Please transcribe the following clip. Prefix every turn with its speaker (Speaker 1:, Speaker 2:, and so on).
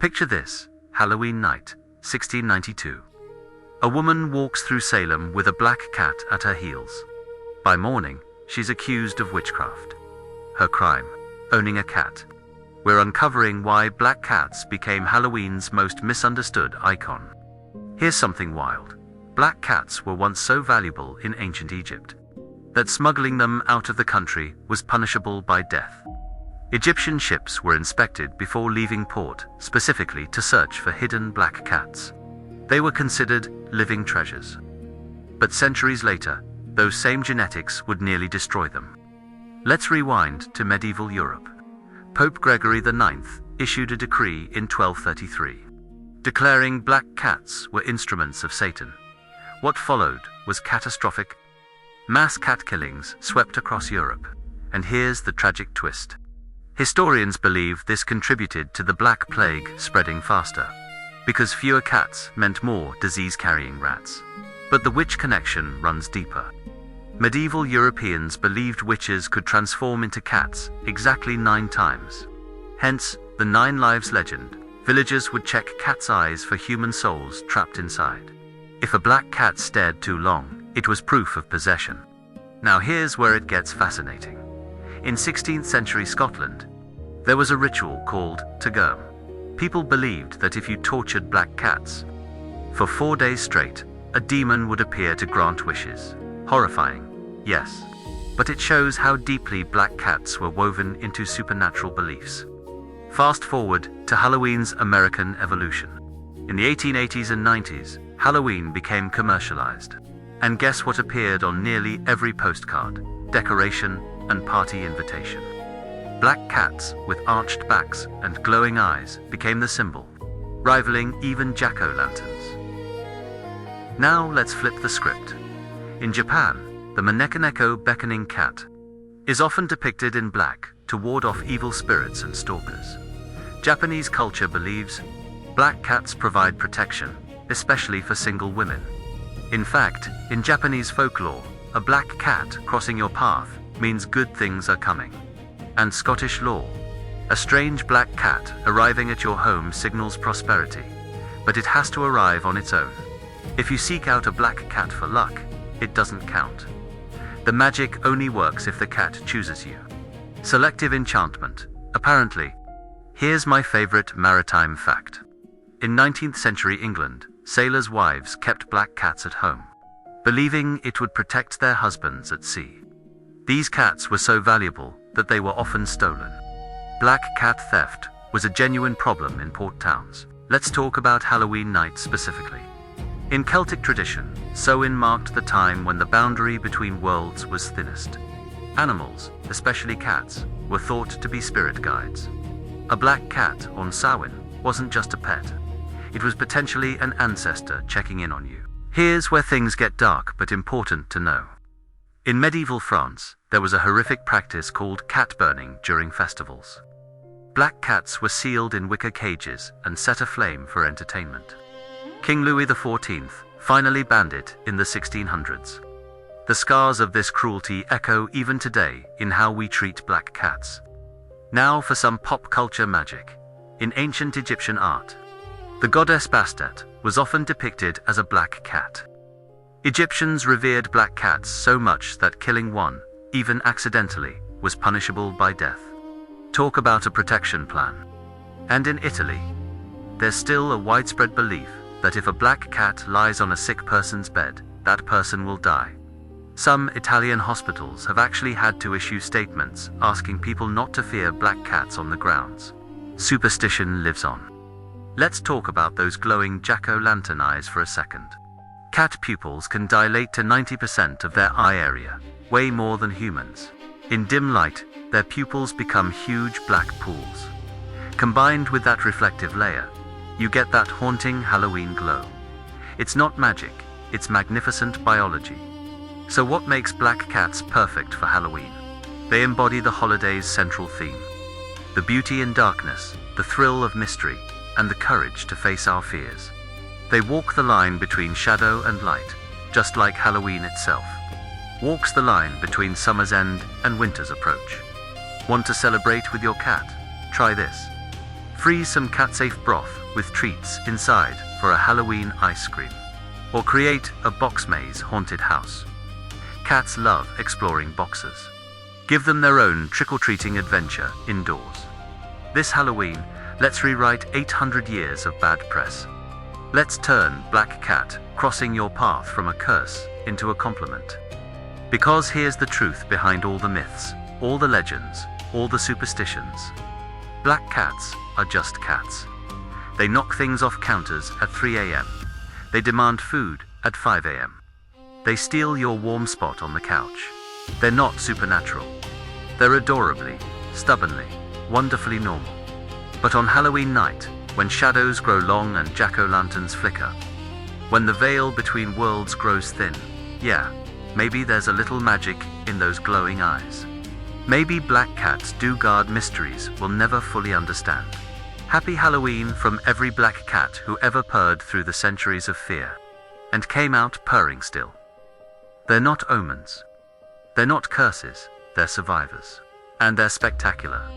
Speaker 1: Picture this: Halloween night, 1692. A woman walks through Salem with a black cat at her heels. By morning, she's accused of witchcraft. Her crime: owning a cat. We're uncovering why black cats became Halloween's most misunderstood icon. Here's something wild. Black cats were once so valuable in ancient Egypt that smuggling them out of the country was punishable by death. Egyptian ships were inspected before leaving port, specifically to search for hidden black cats. They were considered living treasures. But centuries later, those same genetics would nearly destroy them. Let's rewind to medieval Europe. Pope Gregory IX issued a decree in 1233, declaring black cats were instruments of Satan. What followed was catastrophic. Mass cat killings swept across Europe. And here's the tragic twist. Historians believe this contributed to the Black Plague spreading faster, because fewer cats meant more disease-carrying rats. But the witch connection runs deeper. Medieval Europeans believed witches could transform into cats exactly 9 times. Hence, the 9 lives legend. Villagers would check cats' eyes for human souls trapped inside. If a black cat stared too long, it was proof of possession. Now here's where it gets fascinating. In 16th century Scotland, there was a ritual called Tagurm. People believed that if you tortured black cats for 4 days straight, a demon would appear to grant wishes. Horrifying, yes, but it shows how deeply black cats were woven into supernatural beliefs. Fast forward to Halloween's American evolution. In the 1880s and 90s, Halloween became commercialized. And guess what appeared on nearly every postcard, decoration, and party invitation? Black cats with arched backs and glowing eyes became the symbol, rivaling even jack-o'-lanterns. Now let's flip the script. In Japan, the Manekoneko beckoning cat is often depicted in black to ward off evil spirits and stalkers. Japanese culture believes black cats provide protection, especially for single women. In fact, in Japanese folklore, a black cat crossing your path means good things are coming. And Scottish law, a strange black cat arriving at your home signals prosperity, but it has to arrive on its own. If you seek out a black cat for luck, it doesn't count. The magic only works if the cat chooses you. Selective enchantment, apparently. Here's my favorite maritime fact. In 19th century England, sailors' wives kept black cats at home, believing it would protect their husbands at sea. These cats were so valuable that they were often stolen. Black cat theft was a genuine problem in port towns. Let's talk about Halloween night specifically. In Celtic tradition, Samhain marked the time when the boundary between worlds was thinnest. Animals, especially cats, were thought to be spirit guides. A black cat on Samhain wasn't just a pet. It was potentially an ancestor checking in on you. Here's where things get dark but important to know. In medieval France, there was a horrific practice called cat burning during festivals. Black cats were sealed in wicker cages and set aflame for entertainment. King Louis XIV finally banned it in the 1600s. The scars of this cruelty echo even today in how we treat black cats. Now for some pop culture magic. In ancient Egyptian art, the goddess Bastet was often depicted as a black cat. Egyptians revered black cats so much that killing one, even accidentally, was punishable by death. Talk about a protection plan. And in Italy, there's still a widespread belief that if a black cat lies on a sick person's bed, that person will die. Some Italian hospitals have actually had to issue statements asking people not to fear black cats on the grounds. Superstition lives on. Let's talk about those glowing jack-o'-lantern eyes for a second. Cat pupils can dilate to 90% of their eye area, way more than humans. In dim light, their pupils become huge black pools. Combined with that reflective layer, you get that haunting Halloween glow. It's not magic, it's magnificent biology. So what makes black cats perfect for Halloween? They embody the holiday's central theme. The beauty in darkness, the thrill of mystery, and the courage to face our fears. They walk the line between shadow and light, just like Halloween itself walks the line between summer's end and winter's approach. Want to celebrate with your cat? Try this. Freeze some cat-safe broth with treats inside for a Halloween ice cream. Or create a box maze haunted house. Cats love exploring boxes. Give them their own trick-or-treating adventure indoors. This Halloween, let's rewrite 800 years of bad press. Let's turn Black Cat crossing your path from a curse into a compliment. Because here's the truth behind all the myths, all the legends, all the superstitions. Black cats are just cats. They knock things off counters at 3 a.m. They demand food at 5 a.m. They steal your warm spot on the couch. They're not supernatural. They're adorably, stubbornly, wonderfully normal. But on Halloween night, when shadows grow long and jack-o'-lanterns flicker, when the veil between worlds grows thin, yeah, maybe there's a little magic in those glowing eyes. Maybe black cats do guard mysteries we'll never fully understand. Happy Halloween from every black cat who ever purred through the centuries of fear, and came out purring still. They're not omens. They're not curses, they're survivors. And they're spectacular.